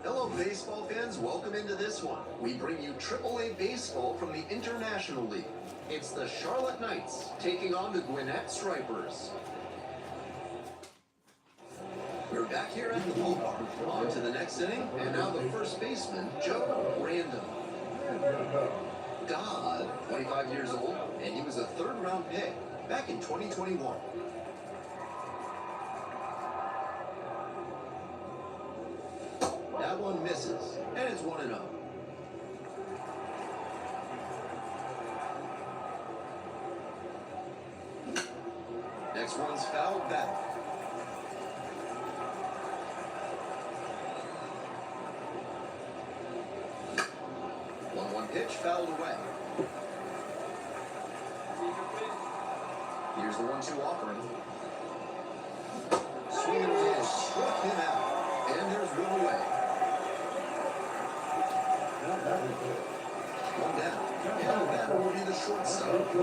Hello, baseball fans. Welcome into this one. We bring you AAA baseball from the International League. It's the Charlotte Knights taking on the Gwinnett Stripers. We're back here at the ballpark. On to the next inning, and now the first baseman, Joe Random. Dodd, 25 years old, and he was a third-round pick back in 2021. That one misses, and it's 1-0. Next one's fouled back. 1-1 pitch fouled away. Here's the 1-2 offering. Swing and miss, struck him out, and there's one away. One down, and that will be the shortstop.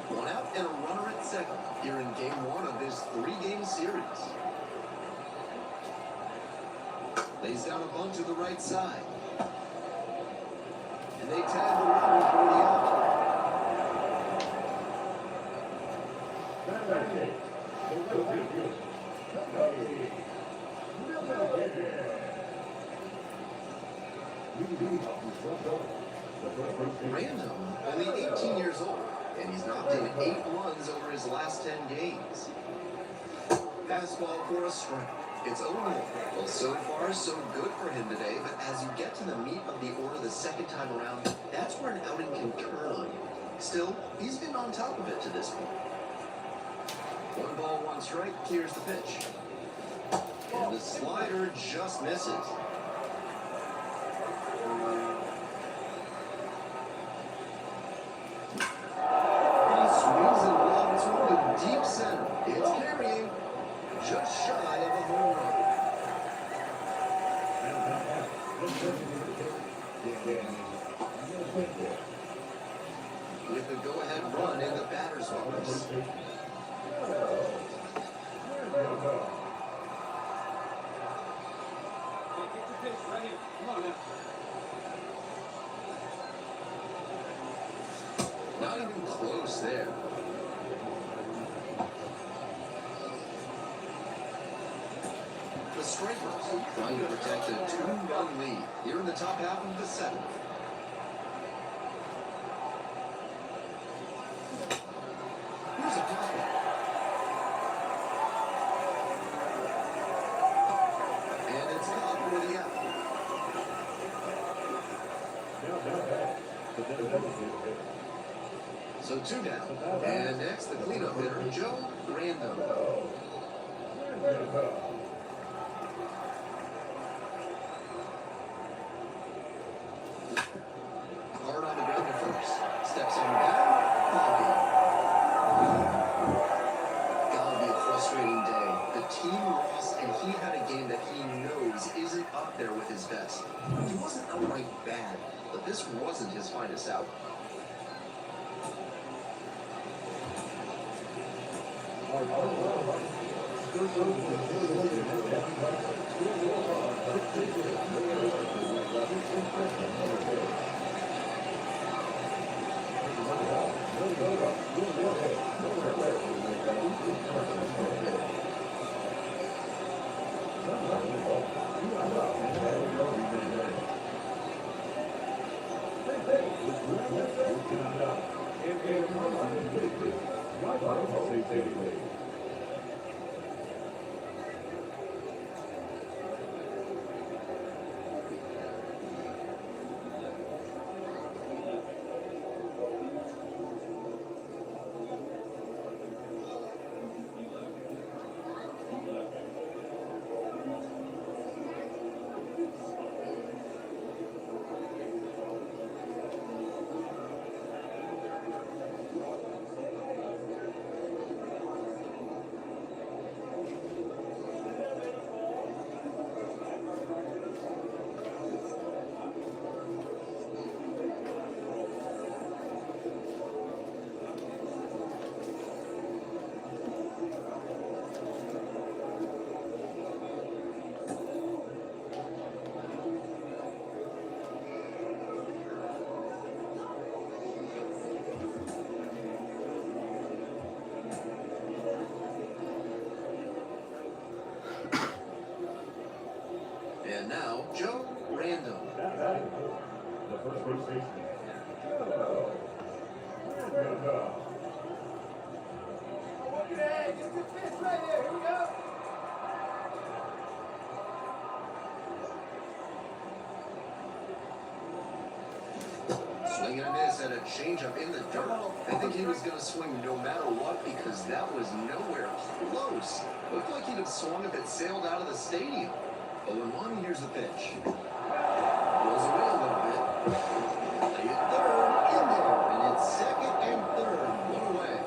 One out and a runner at second here in game one of this three-game series. Lays down a bunt to the right side. And they tag the runner for the out. Random, only 18 years old, and he's knocked in 8 runs over his last 10 games. Fastball for a strike. It's 0-1. Well, so far, so good for him today, but as you get to the meat of the order the second time around, that's where an outing can turn on you. Still, he's been on top of it to this point. 1 ball, 1 strike. Here's the pitch. And the slider just misses. He swings and lobs one to deep center. It's carrying. Just shy of a home run. With the go-ahead run in the batter's box. Not even close there. The Stripers trying to protect a 2-1 lead here in the top half of the 7th. Here's a pop-up. And it's caught for the out. So 2 down. And next, the cleanup hitter, Joe Random. Hard on the ground at first. Steps on back. Gotta be a frustrating day. The team lost, and he had a game that he knows isn't up there with his best. He wasn't outright bad, but this wasn't his finest out. And now, Joe Random. The first base station. Okay, get the pitch right here. Here we go. Swing and a miss and a changeup in the dirt. I think he was going to swing no matter what because that was nowhere close. Looked like he'd have swung if it sailed out of the stadium. 0-1, here's the pitch. Rolls away a little bit. Play it third, in there, and it's second and third, one away.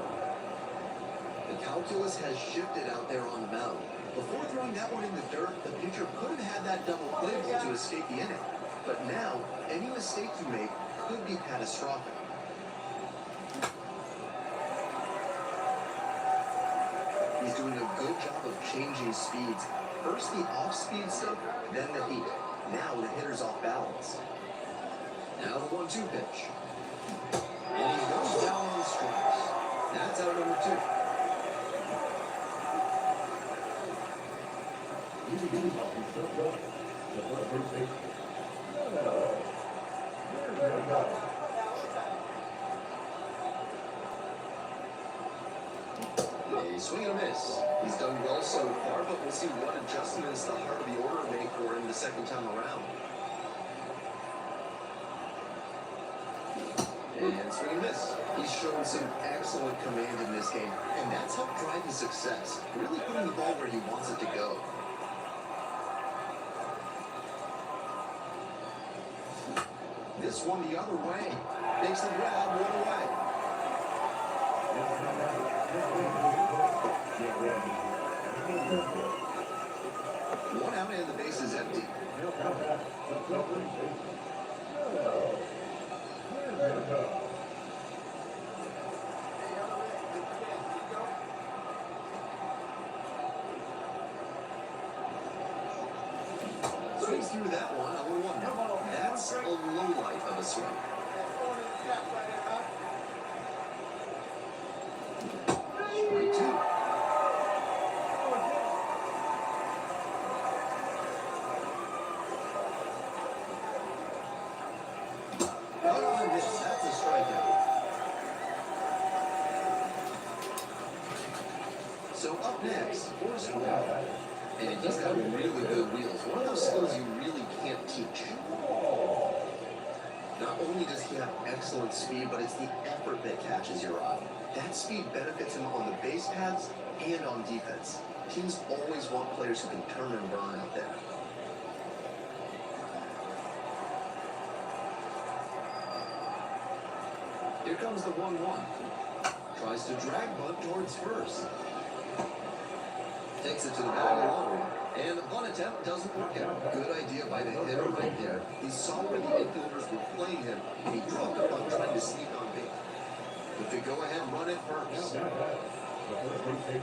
The calculus has shifted out there on the mound. Before throwing that one in the dirt, the pitcher could have had that double play ball to escape the inning. But now, any mistake you make could be catastrophic. He's doing a good job of changing speeds. First the off-speed stuff, then the heat. Now the hitter's off balance. Now the 1-2 pitch. And he goes down on strikes. That's out number 2. A swing and a miss. He's done well so far, but we'll see what adjustments the heart of the order make for him the second time around. And swing and miss. He's shown some excellent command in this game, and that's helped drive his success, really putting the ball where he wants it to go. This one the other way. Makes the grab, one away. One out and the base is empty. Swings through that one, 0-1 now. That's a low light of a swing. Strike 2. That's a strikeout. So up next, Forrest Wall. And he's got really good wheels. One of those skills you really can't teach. Not only does he have excellent speed, but it's the effort that catches your eye. That speed benefits him on the base paths and on defense. Teams always want players who can turn and burn out there. Here comes the 1-1. Tries to drag bunt towards first. Takes it to the bag alone, And the bunt attempt doesn't work out. Good idea by the hitter right there. He saw where the infielders were playing him, and he dropped the bunt trying to sneak on base. But to go ahead and run it first. The first base station.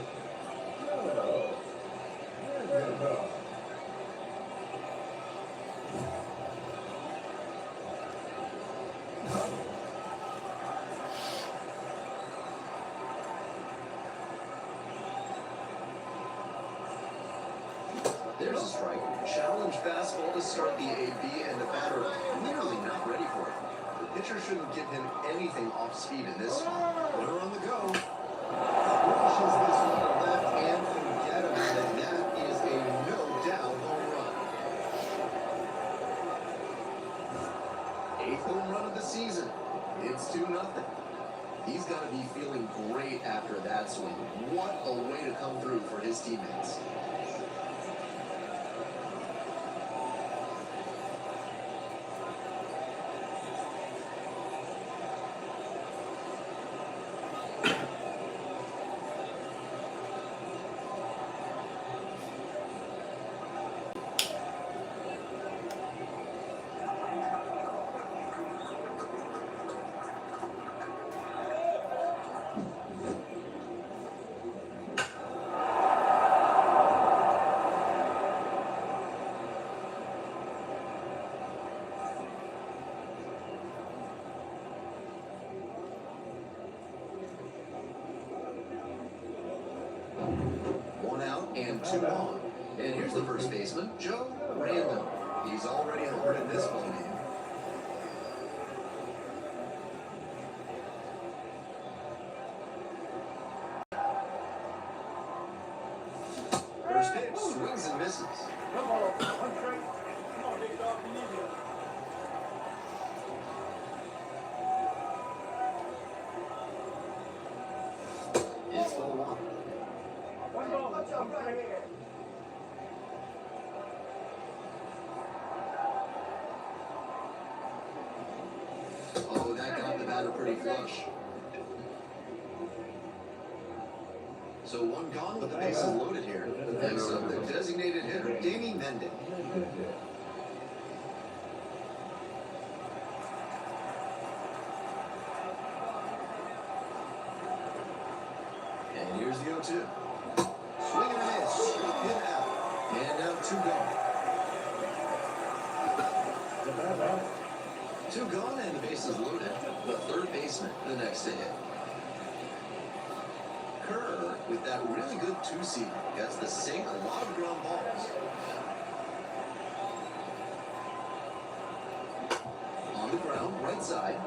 There's a strike. Challenge fastball to start the AB, and the batter clearly not ready for it. The pitcher shouldn't give him anything off speed in this one. Runner on the go. Brushes this one to left and forget about it. That is a no-doubt home run. 8th home run of the season. It's 2-0. He's got to be feeling great after that swing. What a way to come through for his teammates. And 2 on. And here's the first baseman, Joe Random. He's already hurt in this ball game. First pitch, swings and misses. Come on, one straight. Come on, big dog, you need it. It's ball 1. One ball, watch out, right here. Oh, that got the batter pretty flush. So 1 gone with the bases loaded here. Next up, the designated hitter, Danny Mendon. And here's the 0-2. Swing and a miss. Struck him out. And now 2 gone. 2 gone and the bases loaded. The third baseman, the next to hit. Kerr, with that really good 2-seam, gets to sink a lot of ground balls. On the ground, right side.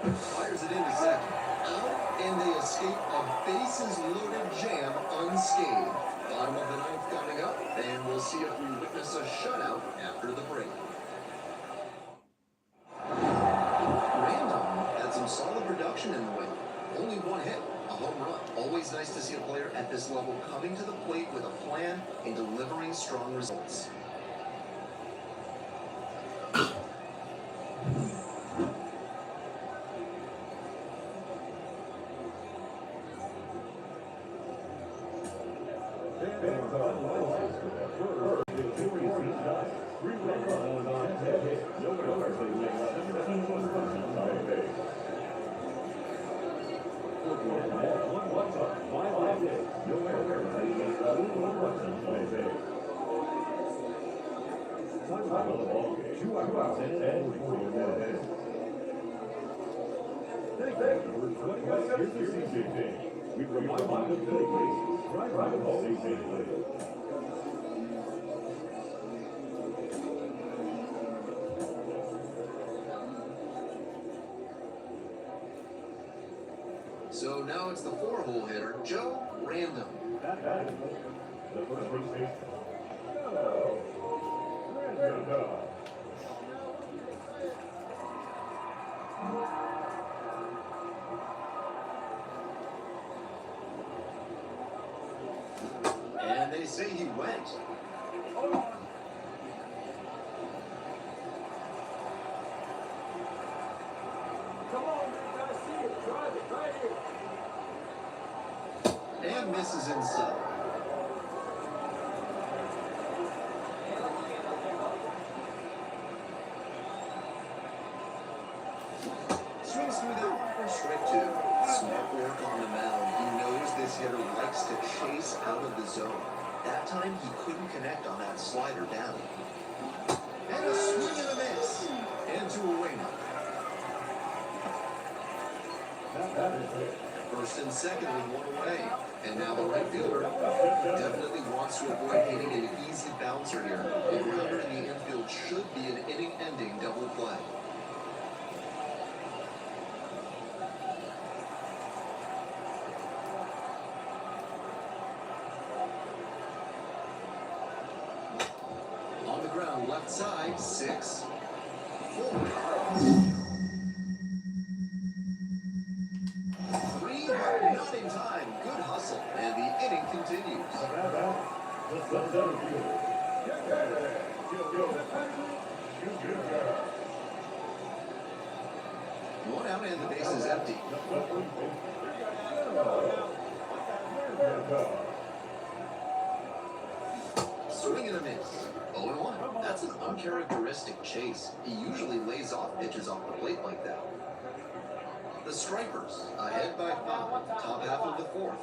Fires it into second. Out, and they escape a bases-loaded jam unscathed. Bottom of the 9th coming up, and we'll see if we witness a shutout after the break. Random had some solid production in the win. Only 1 hit, a home run. Always nice to see a player at this level coming to the plate with a plan and delivering strong results. We remind you of the places. Right, always So now it's the 4-hole hitter, Joe Random. The first base station. And they say he went. Hold on. Come on, man, gotta see it. Drive it, right here. And misses inside. zone. That time he couldn't connect on that slider down. And a swing and a miss. And two away now. That is it. First and second with one away. And now the right fielder definitely wants to avoid hitting an easy bouncer here. A grounder in the infield should be an inning-ending double play. On the ground, left side, 6, 4. 3, but not in time. Good hustle, and the inning continues. The center fielder. One out and the base is empty. Swing and a miss. 0-1. That's an uncharacteristic chase. He usually lays off pitches off the plate like that. The Stripers, ahead by 5, top half of the fourth.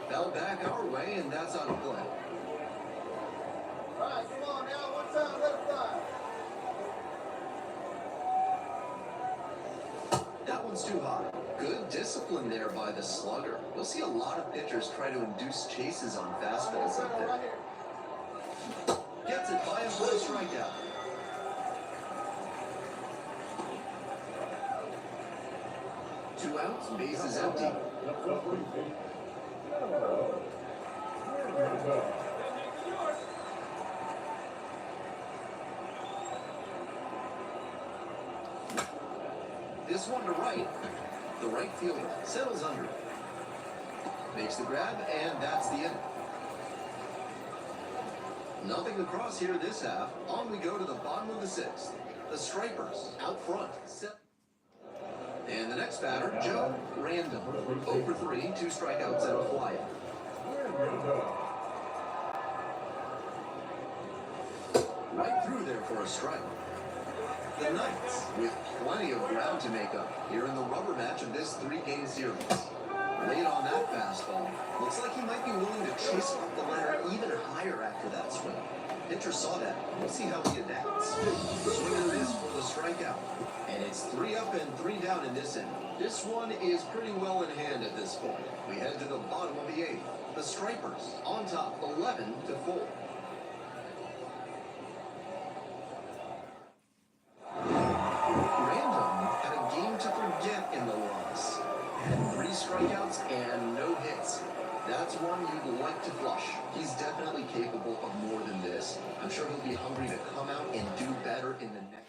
Fell back our way, and that's out of play. All right, come on now. One time, let it fly. That one's too high. Good discipline there by the slugger. You'll see a lot of pitchers try to induce chases on fastballs like Right that. here. Gets it by him for a strikeout. Two outs, base is empty. This one to right. The right fielder settles under it. Makes the grab, and that's the inning. Nothing across here this half. On we go to the bottom of the sixth. The Stripers out front. And the next batter, Joe Random. 0 for 3, 2 strikeouts and a flyout. Right through there for a strike. The Knights, with plenty of ground to make up here in the rubber match of this 3-game series. Late on that fastball. Looks like he might be willing to chase up the ladder even higher after that swing. Pitcher saw that. We'll see how he adapts. Swing and miss for the strikeout. And it's 3 up and 3 down in this inning. This one is pretty well in hand at this point. We head to the bottom of the 8th. The Stripers on top, 11 to 4. Random had a game to forget in the loss. Had 3 strikeouts and no hits. That's one you'd like to flush. He's definitely capable of more than this. I'm sure he'll be hungry to come out and do better in the next.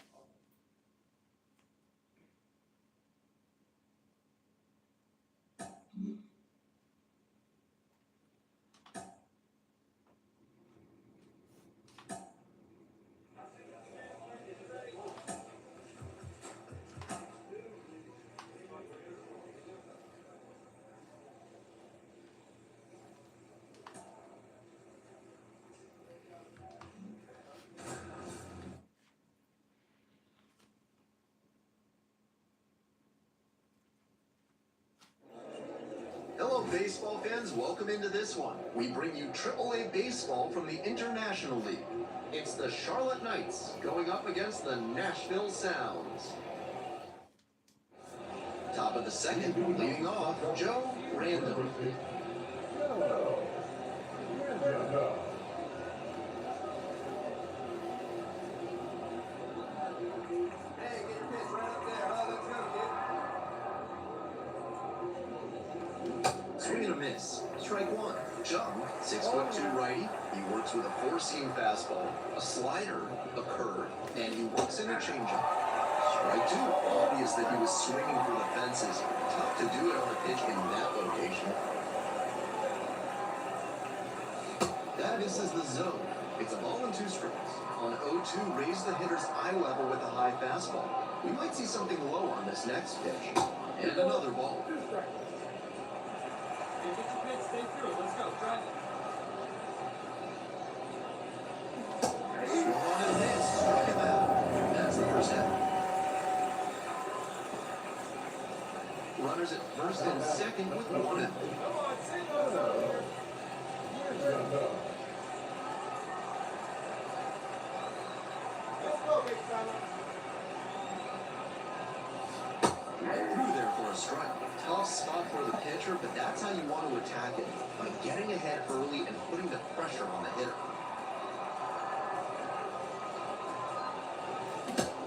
Hello, baseball fans. Welcome into this one. We bring you AAA baseball from the International League. It's the Charlotte Knights going up against the Nashville Sounds. Top of the second, leading off, Joe Random. Hey, get your pitch right up there. Oh, let's go, kid. Swing and a miss. Strike 1. Jung, 6'2" righty. He works with a 4-seam fastball, a slider, a curve, and he works in a changeup. Strike 2. Obvious that he was swinging for the fences. Tough to do it on a pitch in that location. That misses the zone. It's a ball and 2 strikes. On 0-2, raise the hitter's eye level with a high fastball. We might see something low on this next pitch. And another ball. 2 strikes. Hey, get your pitch, stay through it. Let's go. Try it. Swung on and missed. Struck him out. That's the first out. Runners at and second with one out. Come on, sing those up here. Let's go, big fella. Through there for a strike. Tough spot for the pitcher, but that's how you want to attack it, by getting ahead early and putting the pressure on the hitter.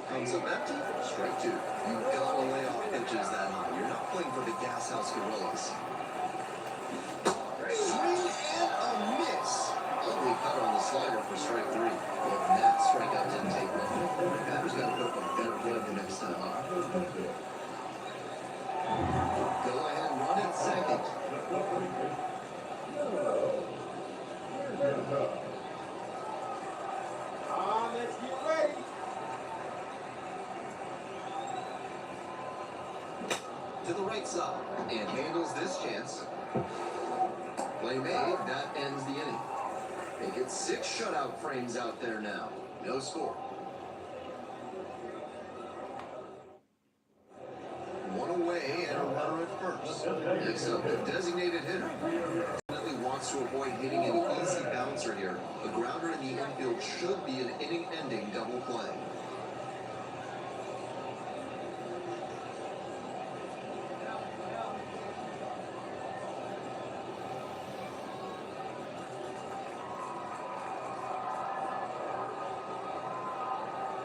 Comes up empty, strike two. You've got to lay off pitches that high. You're not playing for the Gas House Gorillas. Swing and a miss. Ugly cut on the slider for strike three. If that strikeout didn't take long, the batter's got to put up a better play the next time up. Go ahead and run at second. Let's get ready. To the right side and handles this chance. Play made, that ends the inning. They get 6 shutout frames out there now. No score. One away and a runner at first. Next up, the designated hitter. Definitely wants to avoid hitting an easy bouncer here. A grounder in the infield should be an inning-ending double play.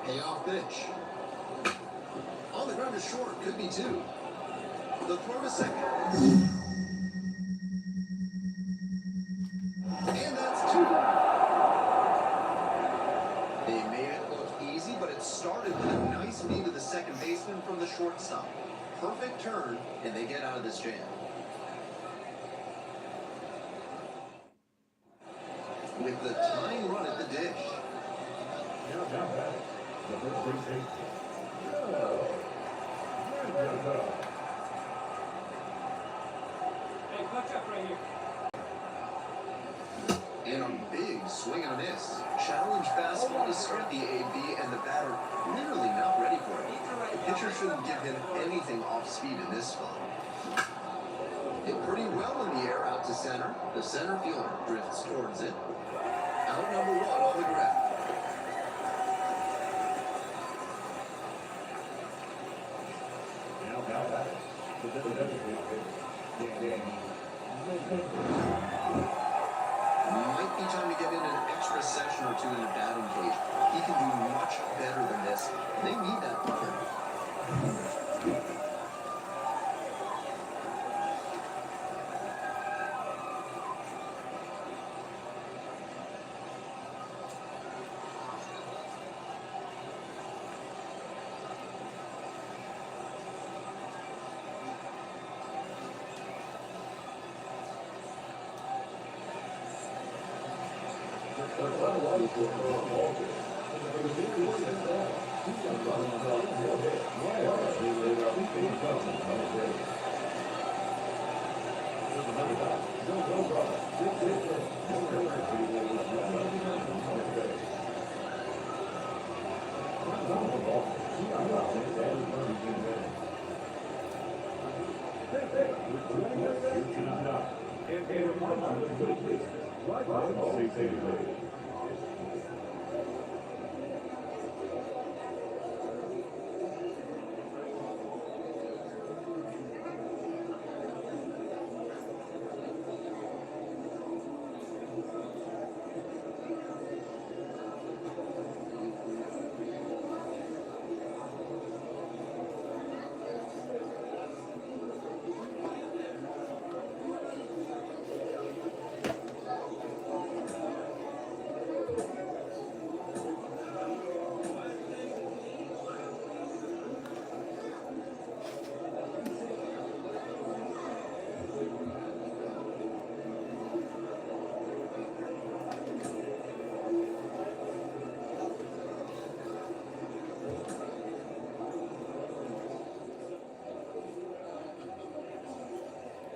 Payoff pitch. On the ground to short, could be 2. The throw to second. And that's 2. They made it look easy, but it started with a nice lead to the second baseman from the shortstop. Perfect turn, and they get out of this jam. With the tying run at the dish. The first base hit. Hey, clutch up right here. And a big swing and a miss. Challenge fastball to start the AB, and the batter literally not ready for it. The pitcher shouldn't give him anything off speed in this spot. Hit pretty well in the air out to center. The center fielder drifts towards it. Out number 1 on the grab. Might be time to get in an extra session or 2 in the batting cage. He can do much better than this. They need that run.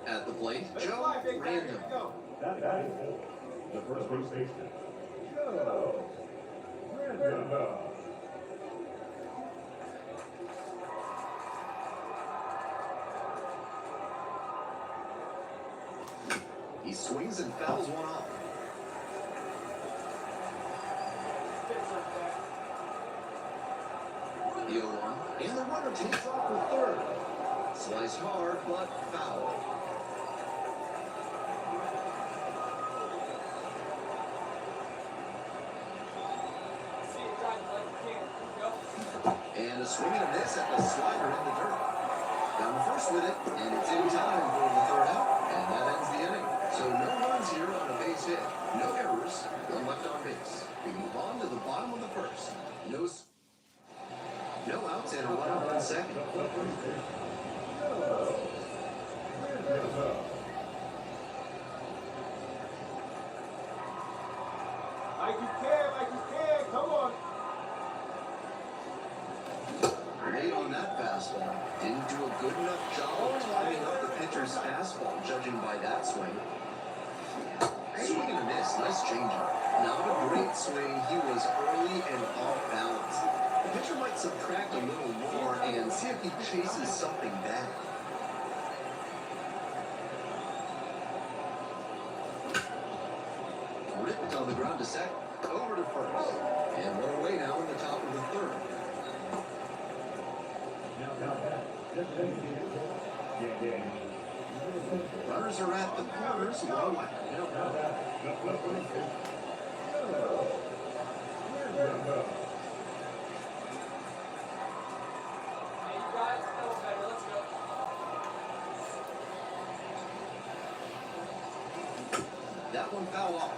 At the plate, Joe Random. That is the first base baseman. Joe Random. He swings and fouls one off. The 0-1, and the runner takes off for third. Sliced hard, but foul. And a swing and a miss at the slider in the dirt. Down the first with it, and it's in time for the third out, and that ends the inning. So no runs here on a base hit, no errors, one left on base. We move on to the bottom of the first. No outs and a runner on second. Like you can, come on. Late on that fastball. Didn't do a good enough job of timing up the pitcher's fastball, judging by that swing. Swing and a miss. Nice changeup. Not a great swing. He was early and off balance. The pitcher might subtract a little more and see if he chases something back. Ripped on the ground to second. Over to first. And one away now in the top of the third. Runners are at the corners, one away. That one foul off.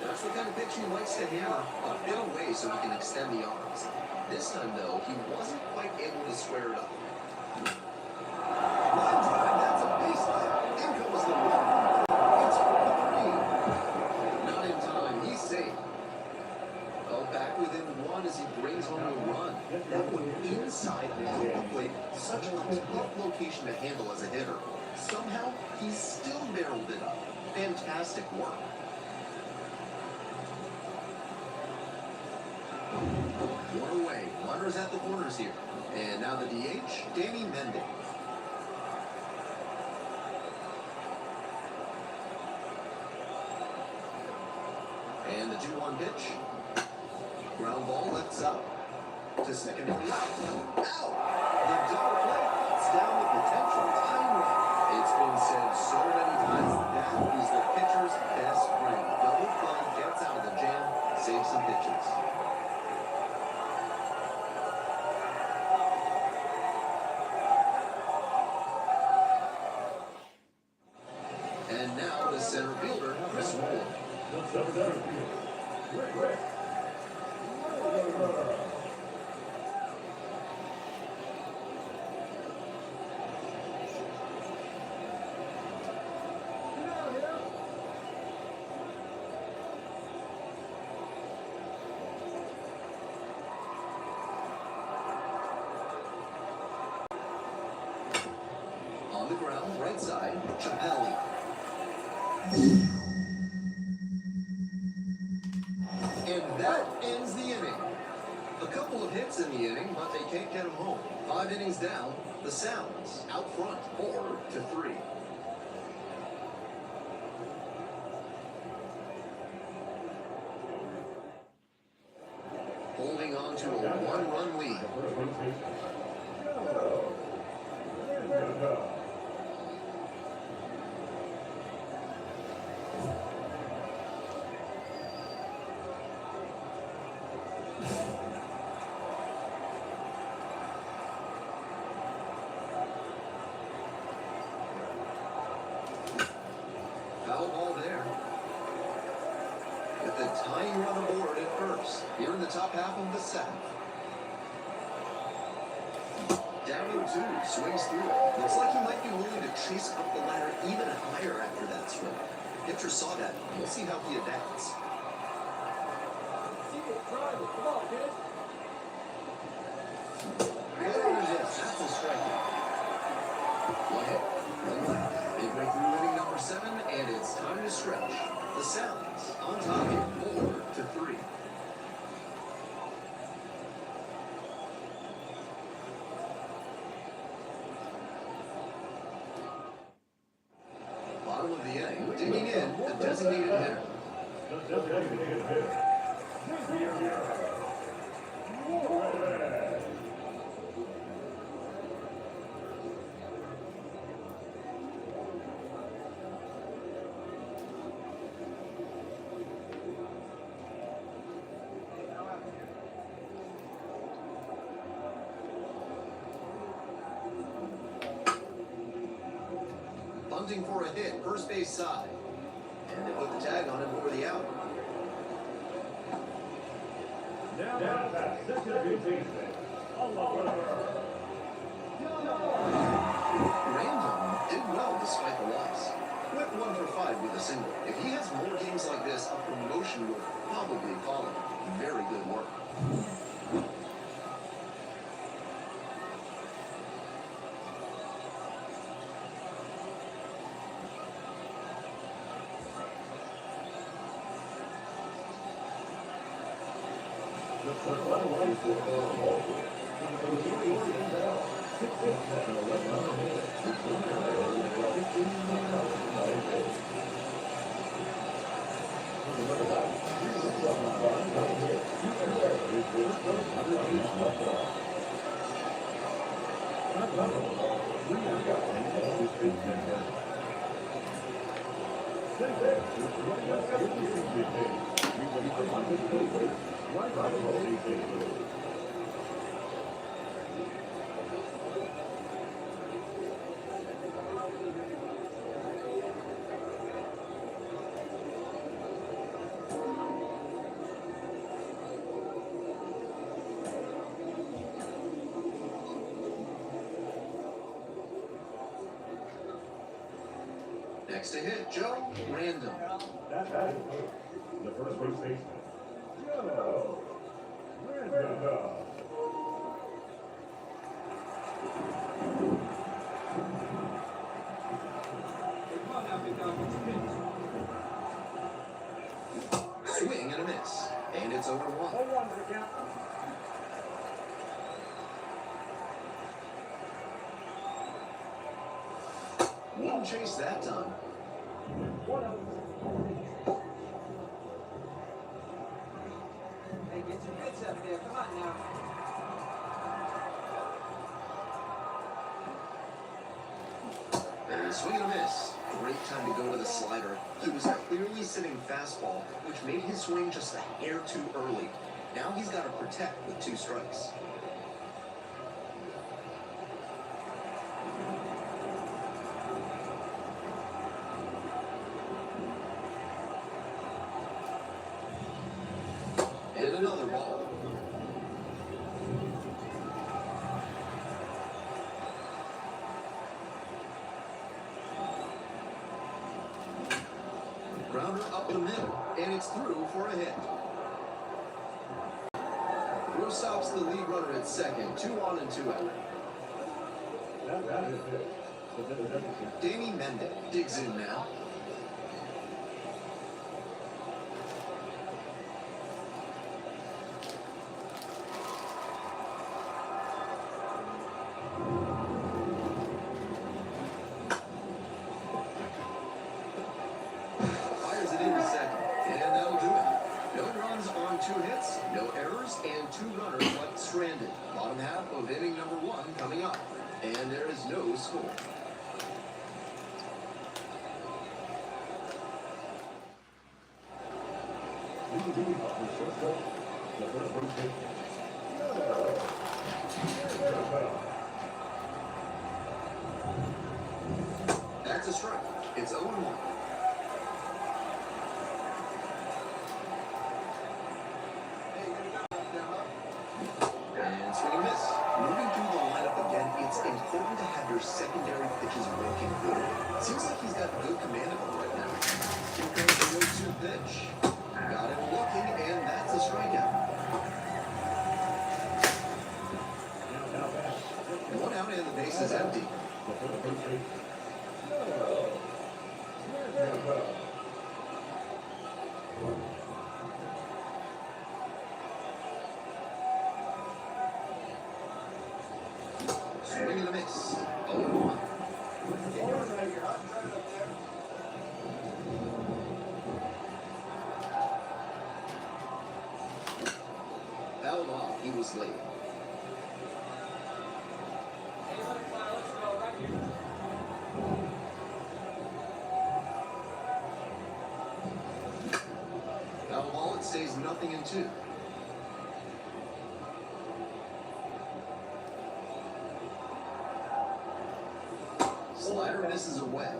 That's the kind of pitch he likes to hammer a bit away so he can extend the arms. This time, though, he wasn't quite able to square it up. Line drive, that's a baseline. In comes the one. It's for the three. Not in time, he's safe. Oh, back within one as he brings home a run. That one inside out the plate. Such a tough location to handle as a hitter. Somehow, he still barreled it up. Fantastic work. One away. Runners at the corners here. And now the DH, Danny Mendick. And the 2-1 pitch. Ground ball left side. To second and out. Out! The double play cuts down the potential time run. It's been said so many times that is the pitcher's best friend. Double play gets out of the jam, saves some pitches. And now the center fielder, Chris Moore. On the ground, right side, Chappelli. And that ends the inning. A couple of hits in the inning, but they can't get him home. 5 innings down, the Sounds out front, 4-3. Holding on to a 1-run lead. Foul ball there. With the tying run aboard at first, here in the top half of the seventh. Down 0-2, swings through it. Looks like he might be willing to chase up the ladder even higher after that swing. Pitcher saw that. We'll see how he adapts. Come on, kid. Good on this. That's a strikeout. One hit, one left. Midway through inning number 7, and it's time to stretch. The Sounds on top here, 4-3. Bottom of in the designated hitter. The designated hitter. Bunting for a hit, first base side. And they put the tag on him for the out. Now that's second base baseman. Random did well despite the loss. Went 1 for 5 with a single. If he has more games like this, a promotion will probably follow. Very good work. Next to hit, Joe Random. That's the first base baseman. Joe Random. Come on now, big dog. What's your pitch? Swing and a miss. And it's 0-1. Wouldn't chase that time. Hey, get your mitts up there. Come on now. A swing and a miss. Great time to go with a slider. He was clearly sitting fastball, which made his swing just a hair too early. Now he's got to protect with 2 strikes. And another ball. Grounder up the middle, and it's through for a hit. Drew stops the lead runner at second, 2 on and 2 out. That is it. Danny Mendez digs in now. Fires it into second, and that'll do it. No runs on 2 hits, no errors, and 2 runners left stranded. Bottom half of inning number 1 coming up, and there is no score. The first base baseman. That's a strike. It's 0-1. And swing and miss. Moving through the lineup again, it's important to have your secondary pitches working good. Seems like he's got good command of them right now. Here comes the 0-2 pitch. Got him looking, and that's a strikeout. 1 out and the base is empty. Swing and a miss. 0-1. off. He was late. Hey, let it fly. Let's go. Right here. Foul ball, it stays 0-2. Slider misses away.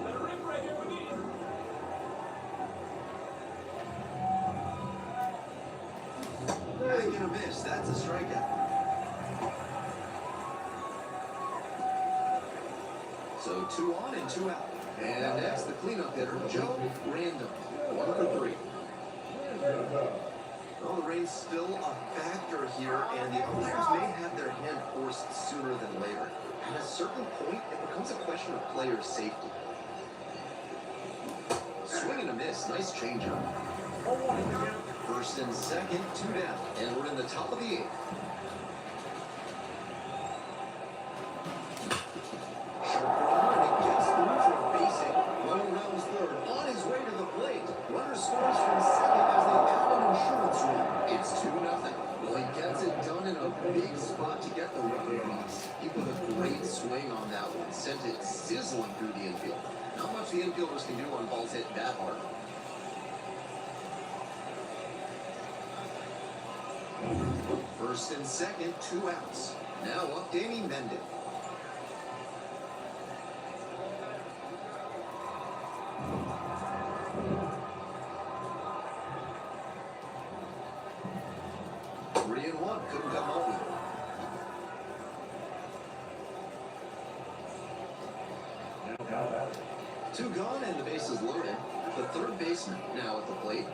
Let it rip right here. We need it. Not gonna miss. That's a strikeout. So 2 on and 2 out. And next, the cleanup hitter, Joe Random. 1 for 3. Well, the rain's still a factor here, and the umpires may have their hand forced sooner than later. At a certain point, it becomes a question of player safety. Swing and a miss. Nice changeup. First and second, 2 down, and we're in the top of the 8th. Sharp runner, and it gets through for a base hit. Running rounds third, on his way to the plate. Runner scores from second as they add an insurance run. It's 2-0. Well, he gets it done in a big spot to get the run across. He put a great swing on that one, sent it sizzling through the infield. Not much the infielders can do on balls hit that hard. First and second, 2 outs. Now up Danny Mendon. Three and one, couldn't come up with it. Two gone and the bases loaded. The third baseman now at the plate.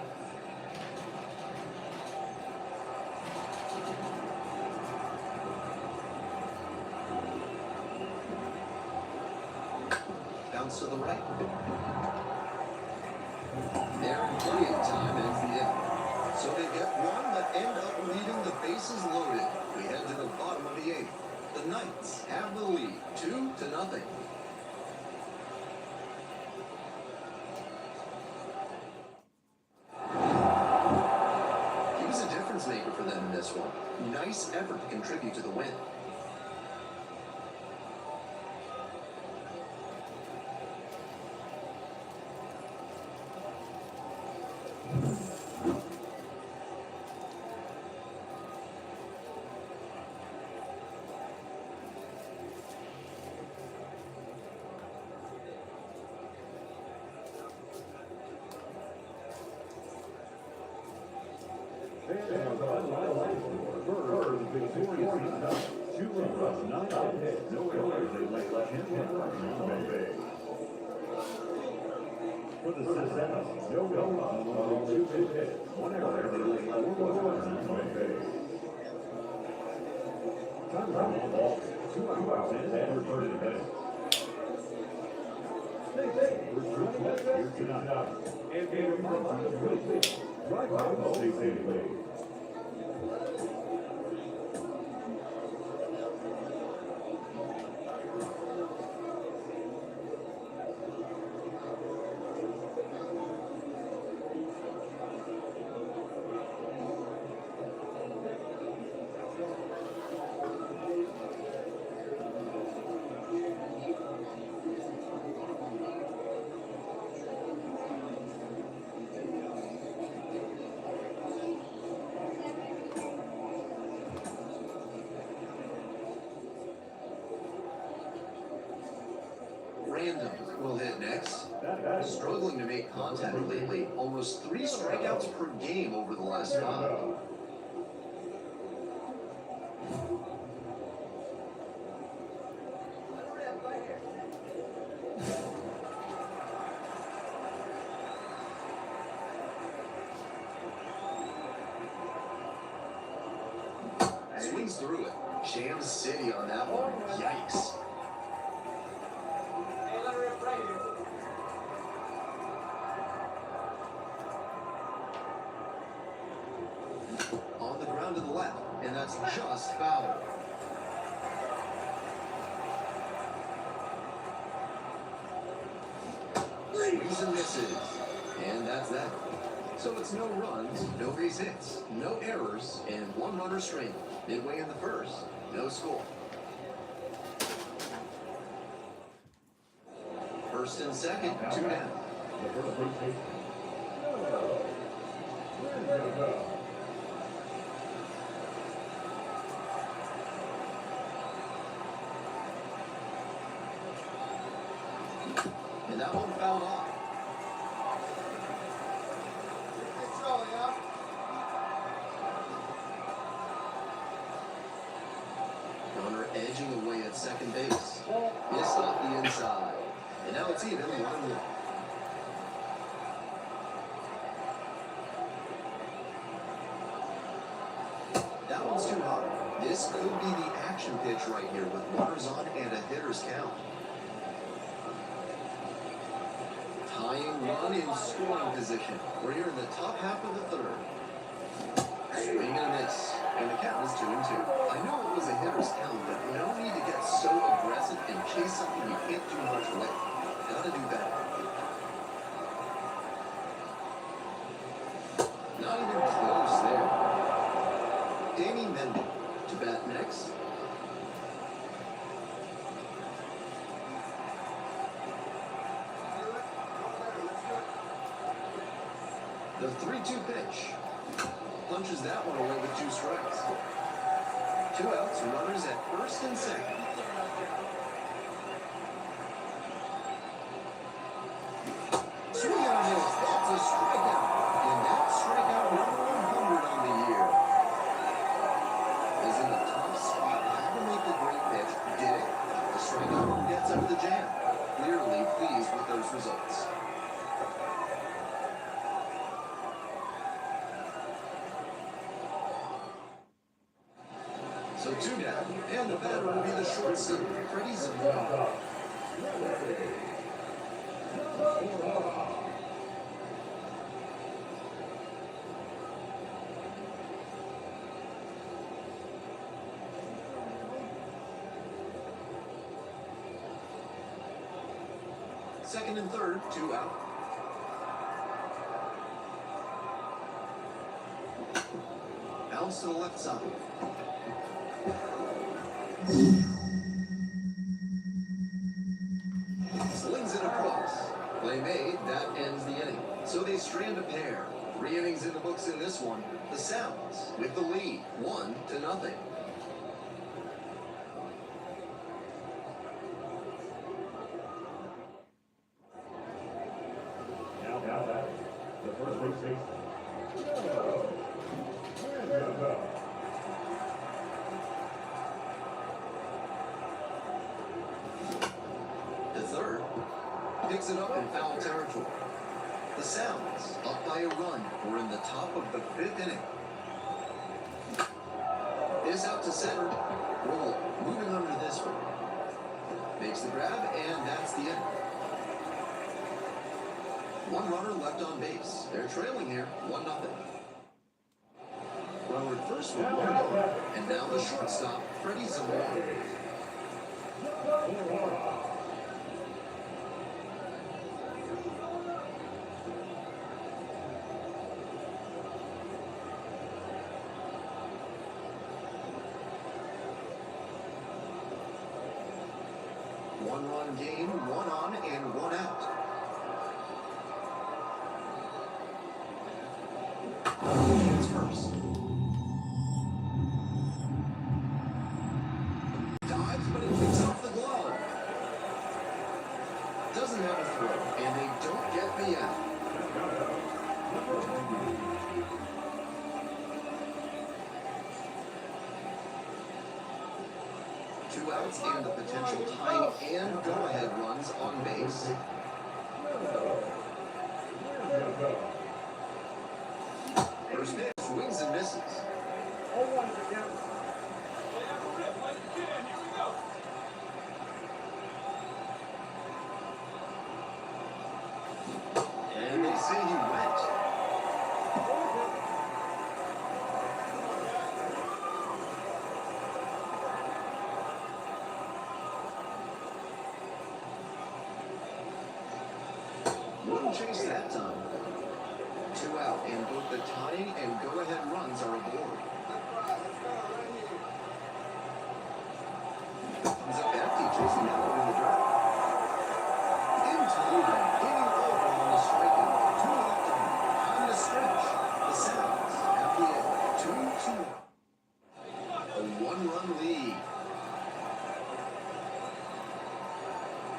Bounce to the right. There, plenty of time ends the inning. So they get one, but end up leaving the bases loaded. We head to the bottom of the 8th. The Knights have the lead, 2-0. He was a difference maker for them in this one. Nice effort to contribute to the win. Birds victorious 2 runs, 9 hits, no errors. They lay 10 runs on Bay. For the Citizens, no runs, only 2 hits, 1 error. They lay 4 runs on Bay. Time out ball, 2 outs and 30 minutes. Here tonight. And right by State League. Random will hit next. Struggling to make contact lately. Almost 3 strikeouts per game over the last 5. Let it rip right here. Swings through it. Jam City on that one. Yikes. Hey, let it rip right here. On the ground to the left, and that's just foul. Swings and misses. And that's that. So it's no runs, no base hits, no errors, and one runner stranded. Midway in the first, no score. First and second, 2 down. The first base hit. And that one fouled off. It's all, yeah. Runner edging away at second base. Missed off the inside. And now it's even 1-1. That one's too hard. This could be the action pitch right here with runners on and a hitter's count. Tying run in scoring position. We're here in the top half of the third. Swing and a miss. And the count is 2-2. I know it was a hitter's count, but no need to get so aggressive and chase something you can't do much with. Gotta do better. Not even close there. Danny Mendy to bat next. The 3-2 pitch. Punches that one away with 2 strikes. 2 outs, runners at first and second. Swing and a miss. That's a strikeout. And that's strikeout number 100 on the year. Is in the top spot. Had to make the great pitch. Did it. The strikeout gets out of the jam. Clearly pleased with those results. So 2 down, and the batter will be the shortstop, Freddie Zamora. Second and third, 2 out. Bounce to the left side. Slings it across. Play made, that ends the inning. So they strand a pair. 3 innings in the books in this one. The Sounds with the lead, 1-0. Now that. The first base hit. The third picks it up in foul territory. The Sounds up by a run. We're in the top of the 5th inning. This out to center. Roll moving under this one. Makes the grab, and that's the inning. 1 runner left on base. They're trailing here, 1-0. Runner at first with 1 gone. And now the shortstop, Freddie Zamora. One-run game, 1 on and 1 out. It's first. Dives, but it kicks off the glove. Doesn't have a throw, and they don't get the out. Two outs and the potential tying and go-ahead runs on base. First pitch, swings and misses. And they say he went. Wouldn't chase that time. Two out, and both the tying and go-ahead runs are aboard. Comes up empty, chasing that one in the dirt. In time, hitting over on the strikeout. 2 left on the stretch. The Sounds have the edge. 2-2. A 1-run lead.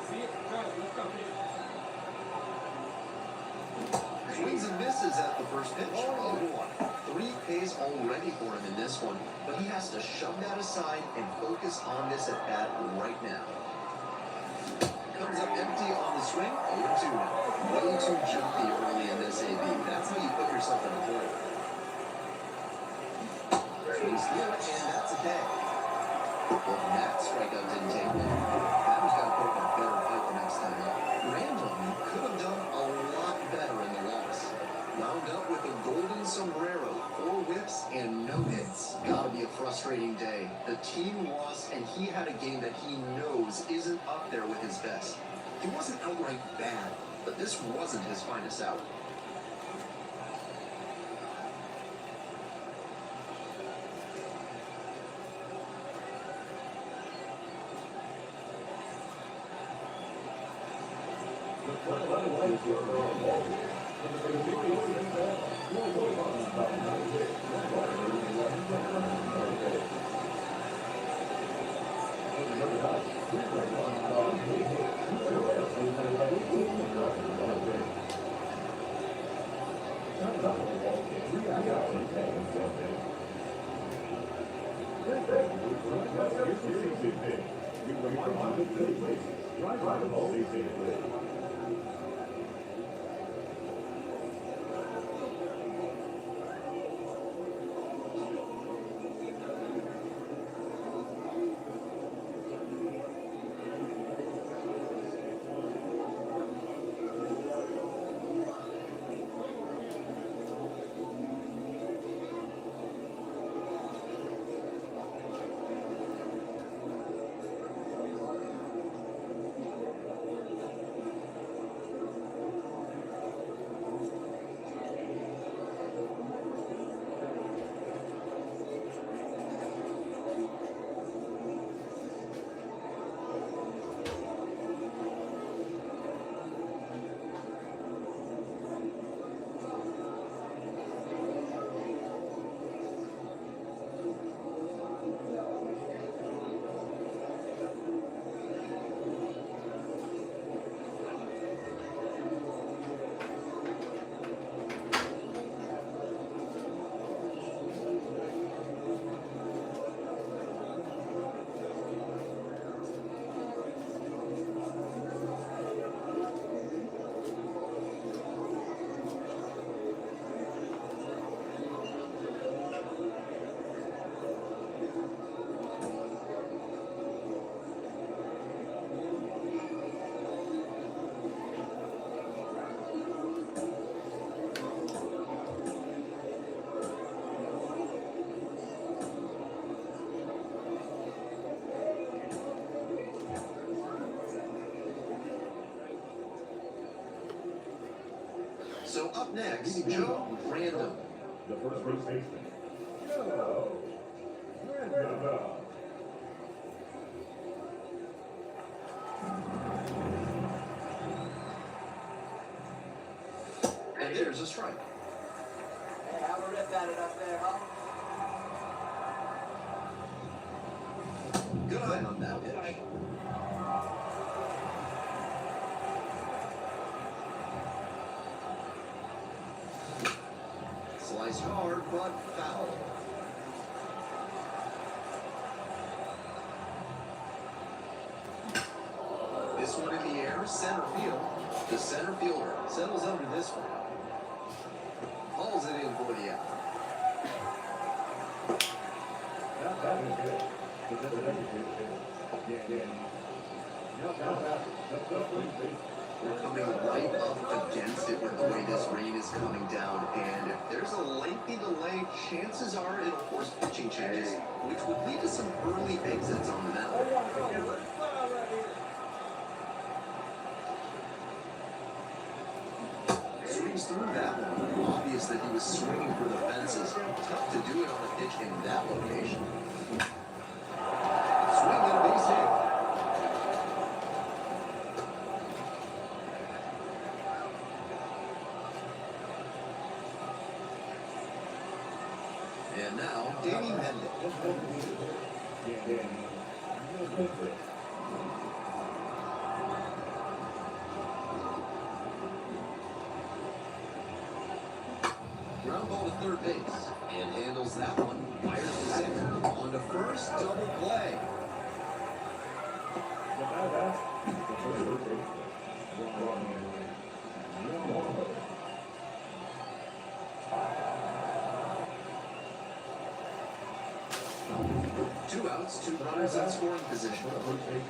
See it? Drive it. Let's go, Peter. Swings and misses at the first pitch. 0-1. 3 Ks already for him in this one, but he has to shove that aside and focus on this at bat right now. Comes up empty on the swing. 0-2 now. Way too jumpy early in this AB. That's how you put yourself in a hole. Swings through it, and that's a K. Well, that strikeout didn't take long. Adams got to put up a better fight the next time up. Randall could have done a lot better in the loss. Wound up with a golden sombrero, 4 whips, and no hits. Gotta be a frustrating day. The team lost, and he had a game that he knows isn't up there with his best. He wasn't outright bad, but this wasn't his finest out. So up next, Joe Random. The first base baseman. Joe Random. And there's a strike. Hey, have a rip at it up there, huh? Good eye on that pitch. Sliced hard, but foul. This one in the air, center field. The center fielder settles under this one. Hauls it in for the out. That was good. But that's yeah. We're coming right up against it with the way this rain is coming down, and if there's a lengthy delay, chances are it'll force pitching changes, which would lead to some early exits on the mound. Swing breeze through that one. Obvious that he was swinging for the fences. Tough to do it on a pitch in that location. Swing and a base hit. And now, Danny Mendez. Ground ball to third base, and handles that one. Fires to second. On to first, double play. Two outs, two runners in scoring position. Let her rip.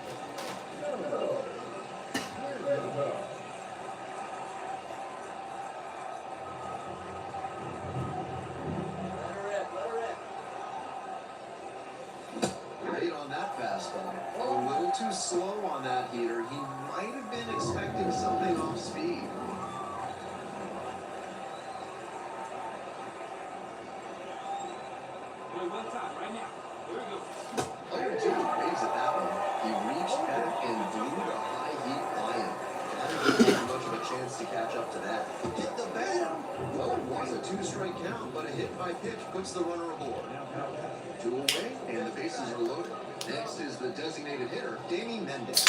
Great on that fastball. A little too slow on that heater. He might have been expecting something off speed. Wait, one time, right now. Here we go. 0-2 waves at that one. He reached back and blew the high heat flying. That didn't have much of a chance to catch up to that. Hit the bat. Well, it was a 2-strike count, but a hit by pitch puts the runner aboard. 2 away, and the bases are loaded. Next is the designated hitter, Danny Mendez.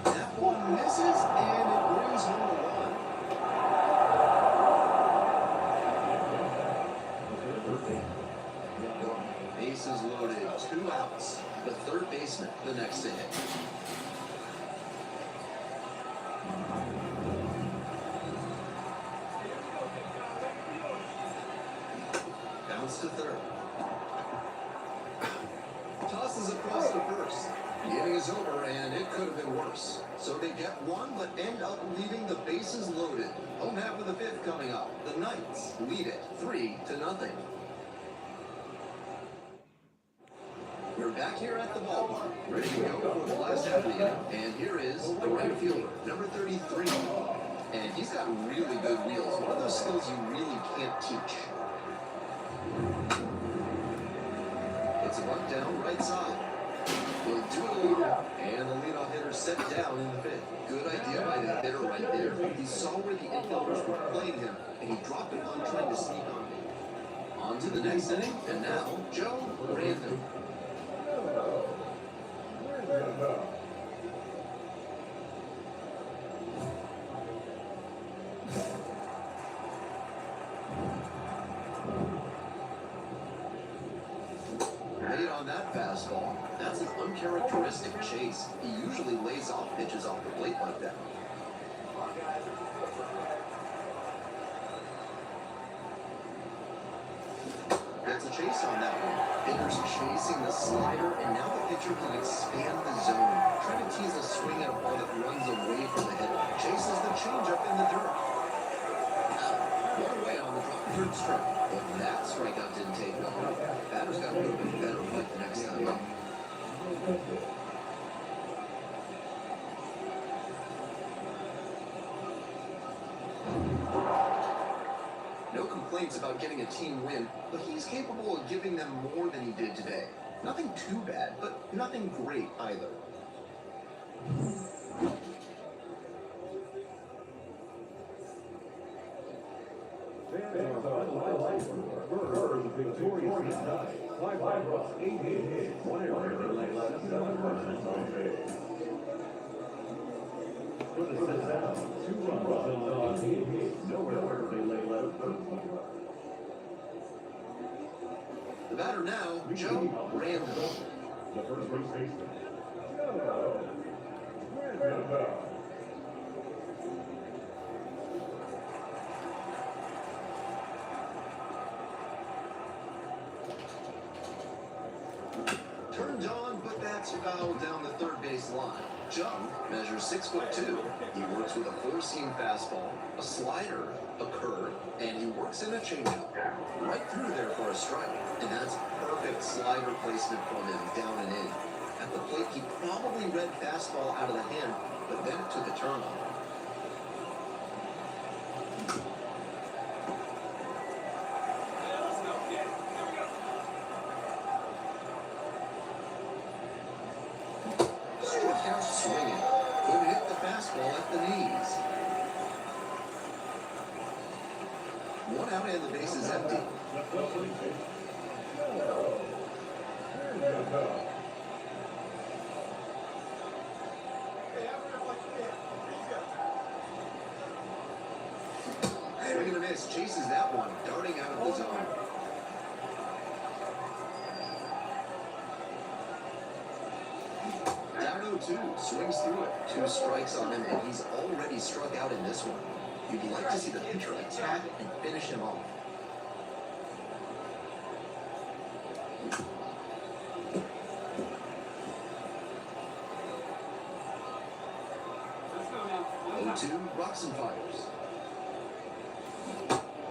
That one misses, and it brings home a run. Bases loaded, 2 outs. The third baseman, the next to hit. Bounce to third. Tosses across to first. The inning is over, and it could have been worse. So they get one, but end up leaving the bases loaded. Home half of the fifth coming up. The Knights lead it 3-0. We're back here at the ballpark, ready to go for the last half of the inning. And here is the right fielder, number 33. And he's got really good wheels. One of those skills you really can't teach. It's a bunt down right side. He'll do it alone, and the leadoff hitter set down in the fifth. Good idea by the hitter right there. He saw where the infielders were playing him, and he dropped it on trying to sneak on. On to the next inning, and now Joe Random. Late on that fastball. That's an uncharacteristic chase. He usually lays off pitches off the plate like that. Gets a chase on that one. Hitter's chasing the slider, and now the pitcher can expand the zone. Trying to tease a swing at a ball that runs away from the hitter. Chases the changeup in the dirt. One away on the drop third strike. But that strikeout didn't take long. Batter's got a little bit better fight the next time up. No complaints about getting a team win, but he's capable of giving them more than he did today. Nothing too bad, but nothing great either. Burr is a victorious night. 5 runs, 8 hits, 1 error, and 7 runs on base. For the set down, 2 runs on 8 hits, no error, they lay left. The batter now, Joe Random. The first base baseman, Joe Random. Turned on, but that's fouled down the third base line. Jung measures 6'2". He works with a 4-seam fastball, a slider, a curve, and he works works in a changeup. Right through there for a strike. And that's perfect slider placement from him, down and in. At the plate, he probably read fastball out of the hand, but then it took a turn on him. Yeah, let's go. Yeah, here we go. Struck out swinging. Could hit the fastball at the knees. One out and the base is empty. Left field, please. There's the cup. Hey, have it up like you can. Here you go. Swing and a miss. Chases that one. Darting out of the zone. Down 0-2. Swings through it. 2 strikes on him, and he's already struck out in this one. You'd like to see the pitcher attack and finish him off. Let's go now. 0-2. Rocks and fires.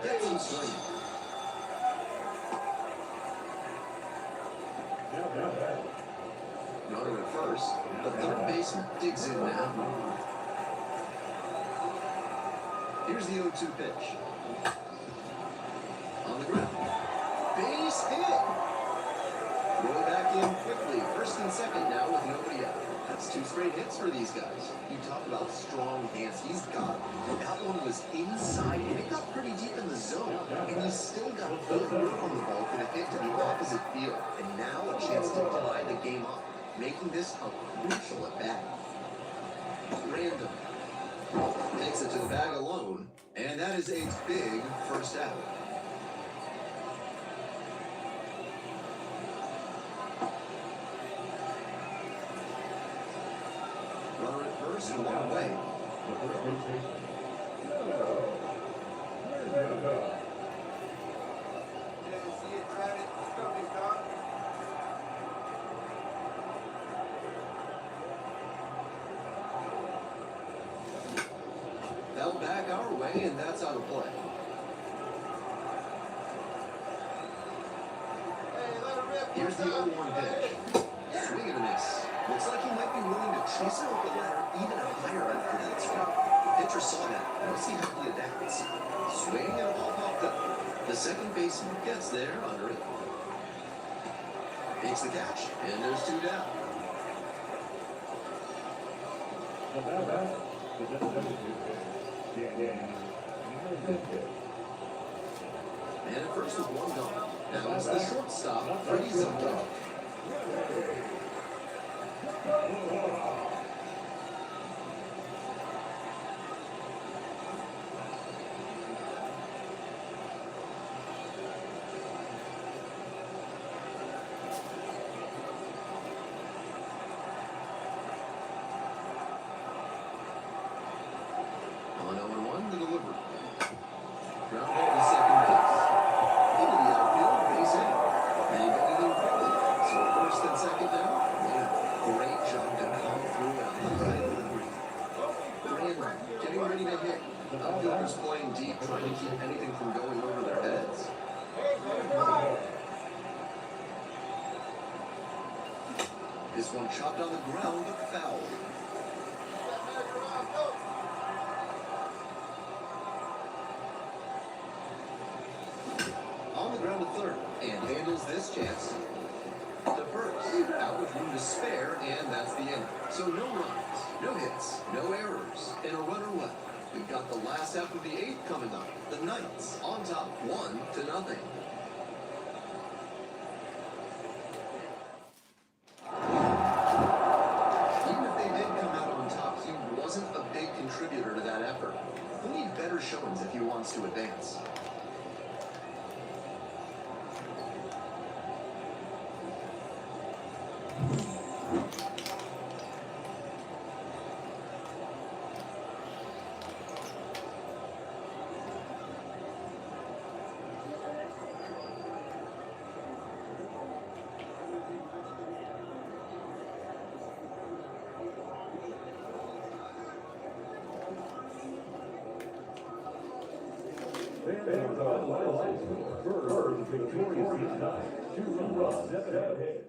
Gets him swinging. Runner at first. The third baseman digs in now. Here's the 0-2 pitch. On the ground. Base hit. Roll back in quickly. First and second now with nobody out. That's 2 straight hits for these guys. You talk about strong hands. He's got it. That one was inside, and it got pretty deep in the zone. And he's still got good work on the ball for the hit to the opposite field. And now a chance to tie the game up, making this a crucial at bat. Random takes it to the bag alone, and that is a big first out. Runner at first, and 1 away. The first base baseman. There's the cup. Yeah, see it, Travis. Let's go, big dog. Fell back our way, and that's out of play. Hey, let him rip. Here's the 0-1 pitch. Swing and a miss. Looks like he might be willing to chase it up the ladder even higher after that swing. The pitcher saw that. Let's see how he adapts. Swing and a ball popped up. The second baseman gets there under it. Makes the catch, and there's 2 down. The batter, the substitute. Yeah. And at first with 1 gone. Now it's the shortstop, Freddie Zunto. On 0-1, the delivery. Ground ball to second base. Into the outfield, base hit. And he got it in quickly. So first and second down. Yeah, great job to come through and high delivery. Randall getting ready to hit. Outfielders playing deep, trying to keep anything from going over their heads. Hey, let him ride. This one chopped on the ground, but foul. That man, come on, go. On the ground to third, and handles this chance. To first, out with room to spare, and that's the end. So no runs, no hits, no errors, and a runner left. We've got the last half of the 8th coming up. The Knights on top, 1-0. Even if they did come out on top, he wasn't a big contributor to that effort. He'll need better showings if he wants to advance. Fans are on the line score. Birds victorious this night. 2 runs, 7 hits.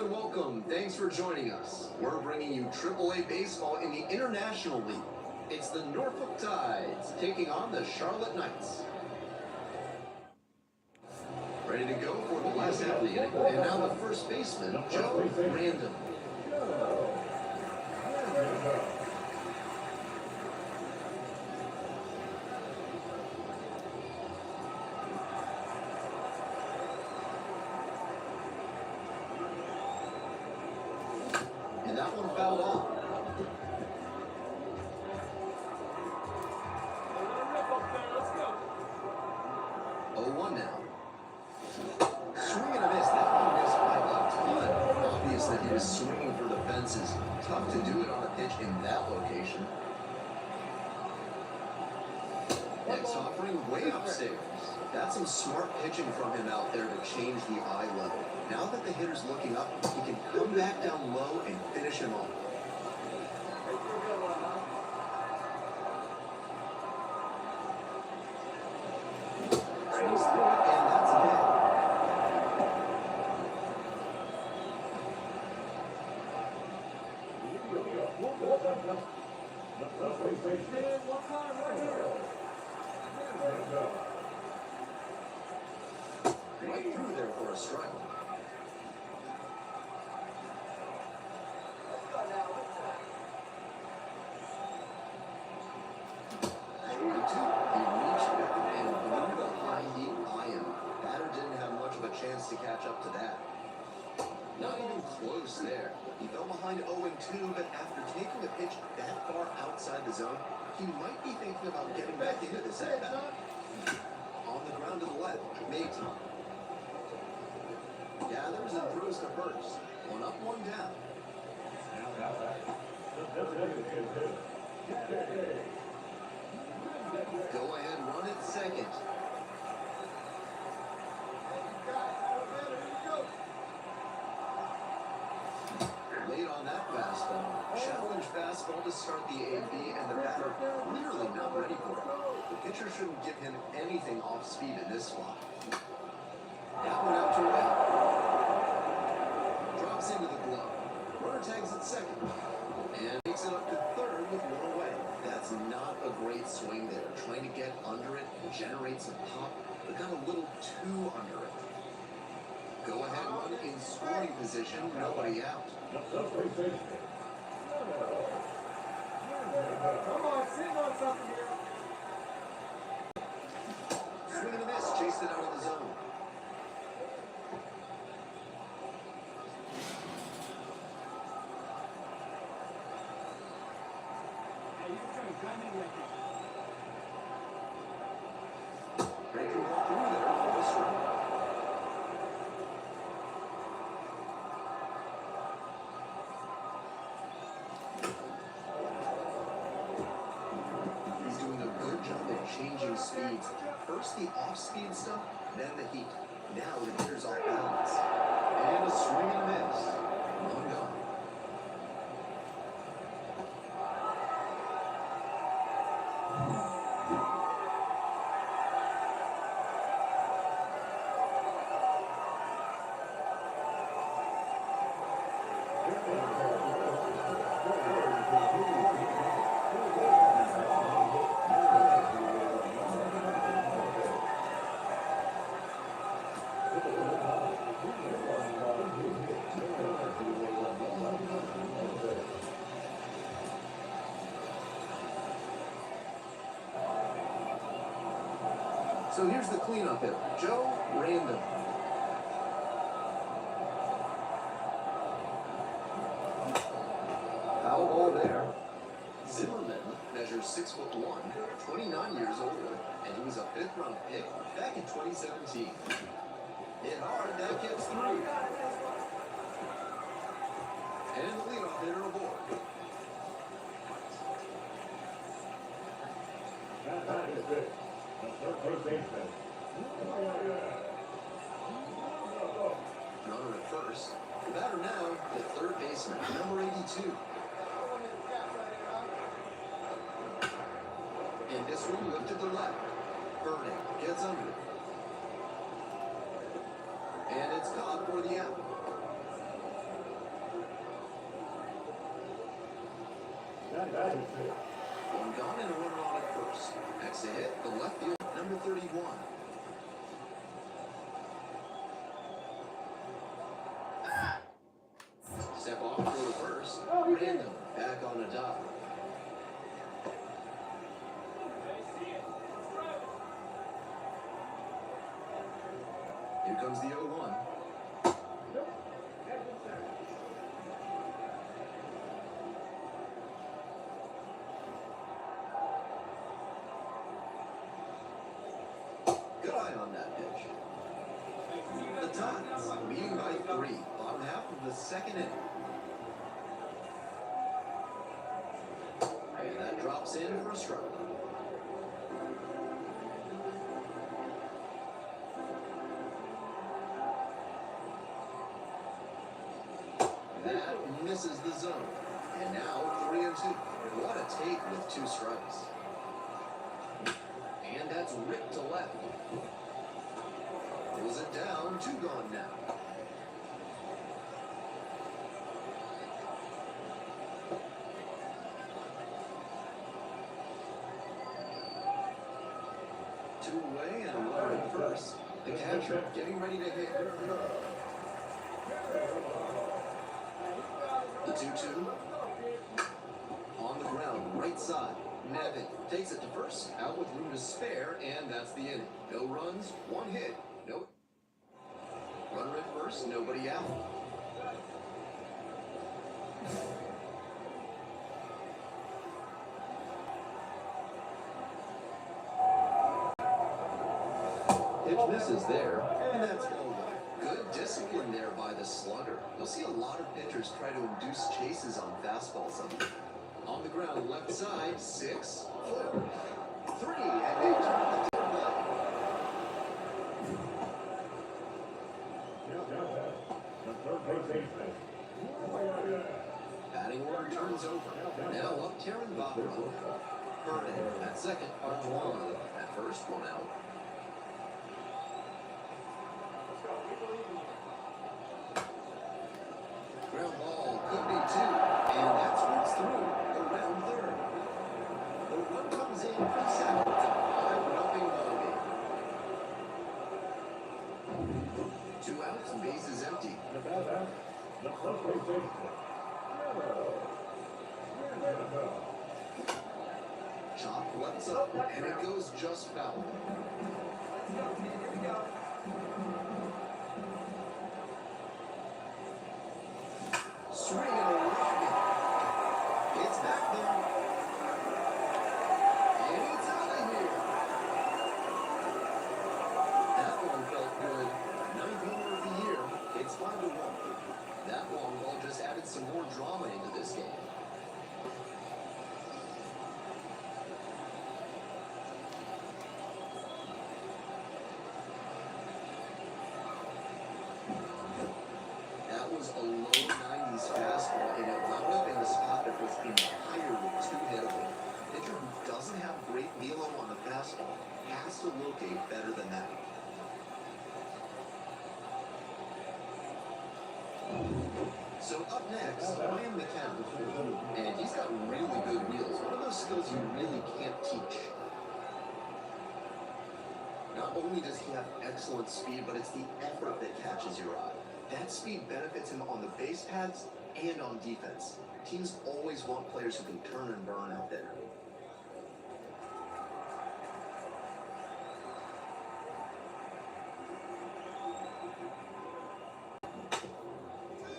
and welcome. Thanks for joining us. We're bringing you AAA baseball in the International League. It's the Norfolk Tides taking on the Charlotte Knights. Ready to go for the last half of the inning. And now the first baseman, Joe Random. And that one fouled off. Let it rip up there. Let's go. 0-1 now. Swing and a miss. That one missed by a ton. Obvious that he was swinging for the fences. Tough to do it on a pitch in that location. Next offering way upstairs. That's some smart pitching from him out there to change the eye level. Now that the hitter's looking up, he can come back down low and finish him off. That's a good one, huh? Swings through it, and that's a hit. Man, what time right here? Right through there for a strike. Let's go now. Strike two. He reached back and blew the high deep iron. Batter didn't have much of a chance to catch up to that. Not even close there. He fell behind 0-2, but after taking a pitch that far outside the zone, he might be thinking about getting back into this at-bat. On the ground to the left, Mayton. Gathers and throws to first. One up, one down. Go ahead, run at second. Late on that fastball. Challenge fastball to start the AB, and the batter clearly not ready for it. The pitcher shouldn't give him anything off speed in this spot. That one out to right. Drops into the glove. Runner tags at second. And takes it up to third with one away. That's not a great swing there. Trying to get under it, generate some pop, but got a little too under it. Go ahead run in scoring position, nobody out. Come on, sitting on something here. Swing and a miss, chased it out of the zone. Hey, you trying to gun me like this. Breaking ball through there for the strike. He's doing a good job at changing speeds. First the off-speed stuff, then the heat. Now the hitter's off balance. And a swing and a miss. One gone. So here's the cleanup hitter, Joe Random. Foul ball there. Zimmerman measures 6'1", 29 years old, and he was a fifth-round pick back in 2017. Hit hard, that gets through. And the leadoff hitter aboard. Runner at first. The batter now, the third baseman, number 82. And this one moved to the left. Burning gets under it. And it's caught for the out. That is it. One gone and a runner on at first. Next to hit, the left field, number 31. Step off for the first. Random, back on the top. Here comes the 0-1. Good eye on that pitch. The Titans leading by 3, bottom half of the second inning. And that drops in for a strike. That misses the zone. And now 3-2. What a take with 2 strikes. And that's ripped to left. Pulls it down, 2 gone now. Two away and a runner at first. The catcher getting ready to hit. The 2-2. On the ground, right side. Nevin takes it to first, out with room to spare, and that's the inning. No runs, 1 hit. No. Runner at first, nobody out. Pitch misses there, and that's ball one. Good discipline there by the slugger. You'll see a lot of pitchers try to induce chases on fastballs. On the ground, left side, 6, 4, 3, and they turn the table. The third base baseman. Batting order turns over. Now up Taron Vavra. Herman at second, Artois at first, 1 out. Ground ball could be 2, and that's what's through around third. The run comes in for second. 5-0 ball game. 2 outs and bases empty. The first base baseman. Chop lets up, and it goes just foul. Swing and a rocket. It's back there. And it's out of here. That one felt good. 9th homer of the year. It's 5-1. That long ball just added some more drama into this game. That was a low 90s fastball, and it wound up in a spot that was entirely too hittable. Pitcher who doesn't have great velo on the fastball has to locate better than that. So up next, Ryan McKenna, and he's got really good wheels. One of those skills you really can't teach. Not only does he have excellent speed, but it's the effort that catches your eye. That speed benefits him on the base paths and on defense. Teams always want players who can turn and burn out there.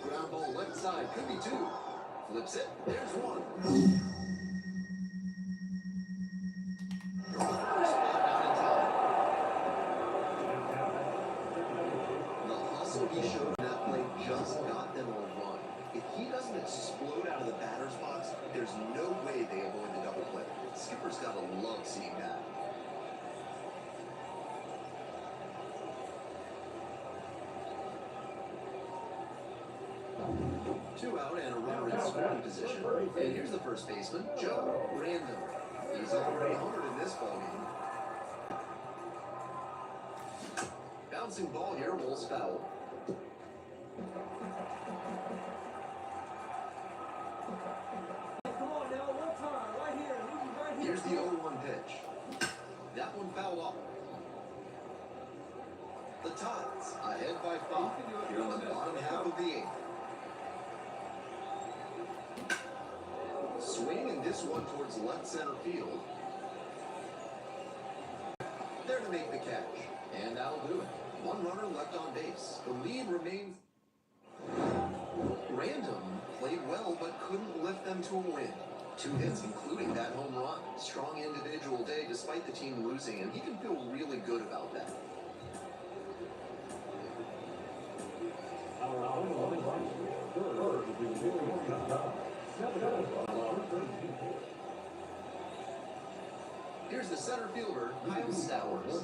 Ground ball left side, could be 2. Flips it, there's 1. From the first spot out in time. The hustle he showed in that play just got them a run. If he doesn't explode out of the batter's box, there's no way they avoid the double play. Skipper's gotta love seeing that. Two out and a runner in scoring position. And here's the first baseman, Joe Random. He's already homered in this ballgame. Bouncing ball here, rolls foul. Come on now, one the 0-1 pitch. That one fouled off. The Tides ahead by 5 here in the bottom half of the 8th. Swing and this one towards left center field. There to make the catch, and that'll do it. One runner left on base. The lead remains. Random played well but couldn't lift them to a win. 2 hits, including that home run. Strong individual day despite the team losing, and he can feel really good about that. Here's the center fielder, Kyle Stowers.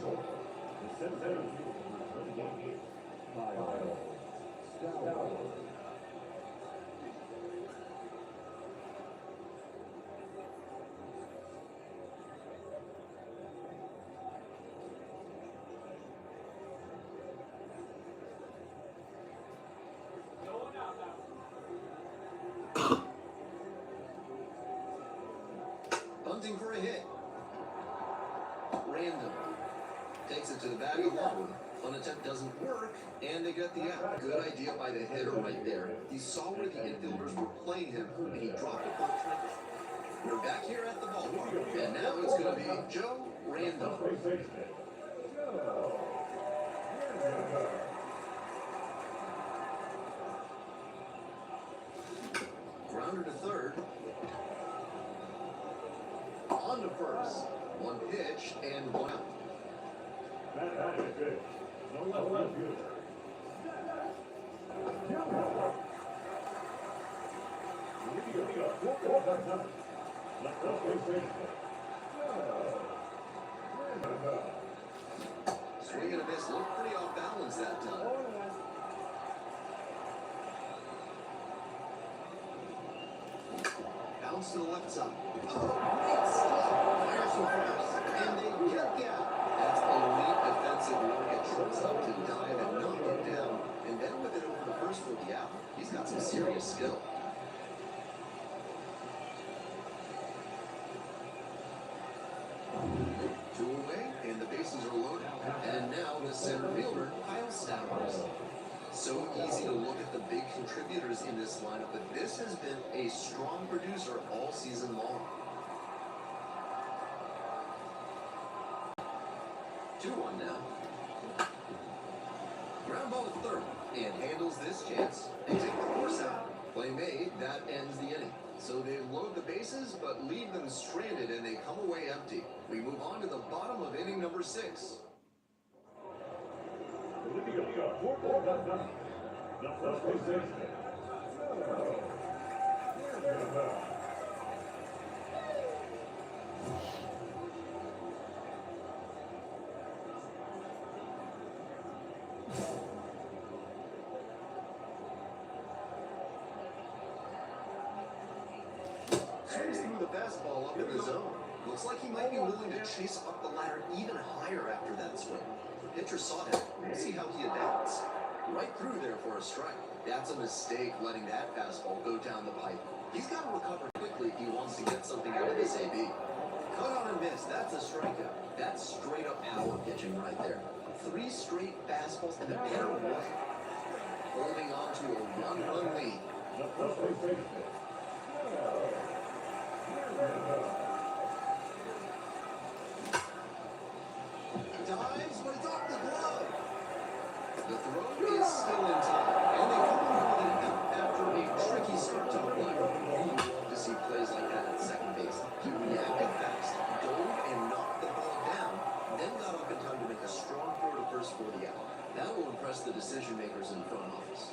Bunting for a hit. Random takes it to the bag alone. Fun attempt doesn't work, and they get the out. Good idea by the hitter right there. He saw where the infielders were playing him, and he dropped it for a trick. We're back here at the ballpark, and now it's going to be Joe Random. Grounder to third. On to first. One pitch and one out. That is good. No left fielder. Swing and a miss. Looked pretty off balance that time. Bounce to the left side. Oh, great stuff. Fires to first. And they get the out. That's elite defensive work. It trips up to dive and knock it down. And then with it over the first for the out. He's got some serious skill. Two away, and the bases are loaded. And now the center fielder, Kyle Stowers. So easy to look at the big contributors in this lineup, but this has been a strong producer all season long. 2-1 now. Ground ball at third, and handles this chance. They take the force out. Play made, that ends the inning. So they load the bases, but leave them stranded, and they come away empty. We move on to the bottom of inning number 6. Swings through the fastball up in the zone. Looks like he might be willing to chase up the ladder even higher after that swing. The pitcher saw that. We'll see how he adapts. Right through there for a strike. That's a mistake, letting that fastball go down the pipe. He's got to recover quickly if he wants to get something out of this AB. Cut on and miss. That's a strikeout. That's straight up power pitching right there. 3 straight fastballs, and the batter was holding on to a 1-run lead. Dives, but it's off the glove. The throw is still in time, and they come up with an out after a tricky start to the play. You love to see plays like that at second base. He reacted fast, dove and knocked the ball down, then got up in time to make a strong throw to first for the out. That will impress the decision makers in the front office.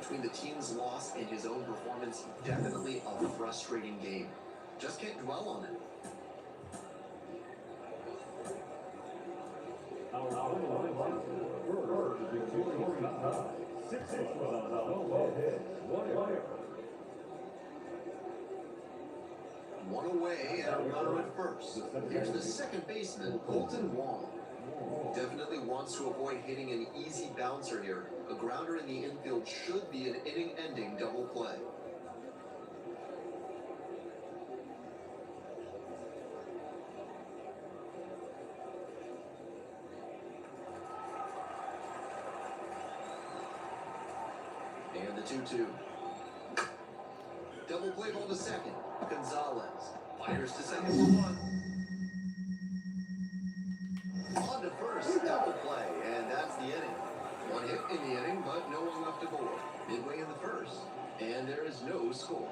Between the team's loss and his own performance, definitely a frustrating game. Just can't dwell on it. One away and a runner at first. Here's the second baseman, Colton Wong. Definitely wants to avoid hitting an easy bouncer here. A grounder in the infield should be an inning-ending double play. And the 2-2. Double play ball to second. Gonzalez fires to second for one. On to first, double play, and that's the inning. One hit in the inning, but no one left aboard. Midway in the first, and there is no score.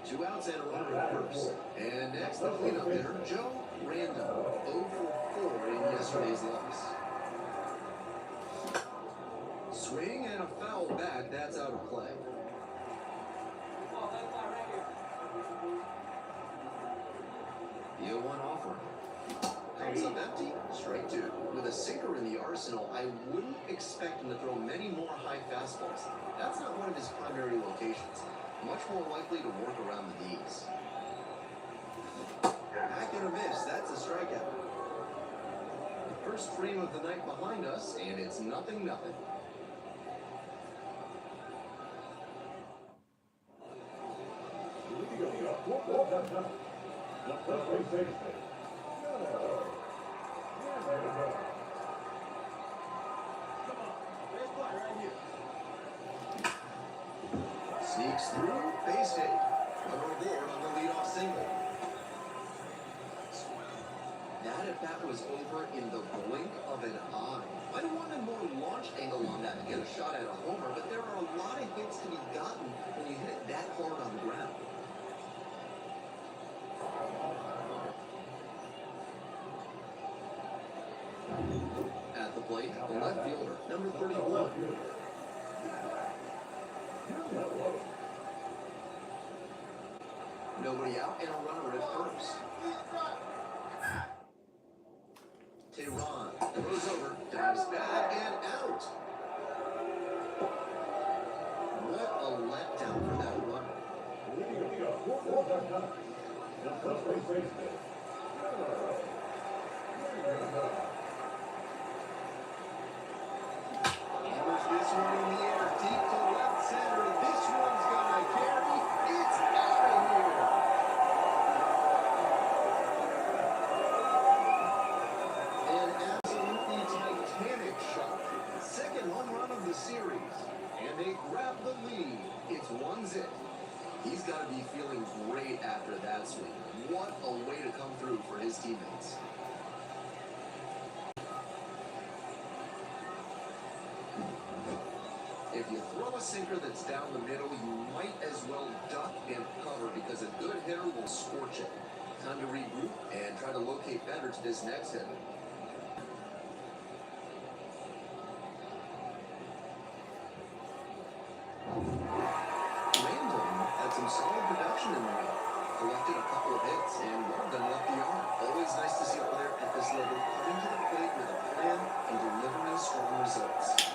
Two outs and a runner at first. And next, the cleanup hitter, Joe Random, 0 for 4 in yesterday's loss. Swing and a foul back, that's out of play. Oh, that's not right here. The 0-1 offer. Comes up empty, strike two. With a sinker in the arsenal, I wouldn't expect him to throw many more high fastballs. That's not one of his primary locations. Much more likely to work around the knees. Not gonna miss, that's a strikeout. First frame of the night behind us, and it's 0-0. Let's play right here. Sneaks through, base hit. Runner aboard on the leadoff single. That at bat was over in the blink of an eye. Might have wanted more launch angle on that to get a shot at a homer, but there are a lot of hits to be gotten when you hit it that hard on the ground. At the plate, the left fielder, number 31. Nobody out and a runner at first. Tehran throws over, dives back and out. What a letdown for that runner. Hammers this one in the air, deep to left center. This one's gonna carry. It's out of here. An absolutely titanic shot. Second home run of the series. And they grab the lead. It's 1-0. He's got to be feeling great after that swing. What a way to come through for his teammates. If you throw a sinker that's down the middle, you might as well duck and cover because a good hitter will scorch it. Time to regroup and try to locate better to this next hitter. Random had some solid production in the week. Collected a couple of hits and one of them left the yard. Always nice to see a player at this level coming to the plate with a plan and delivering strong results.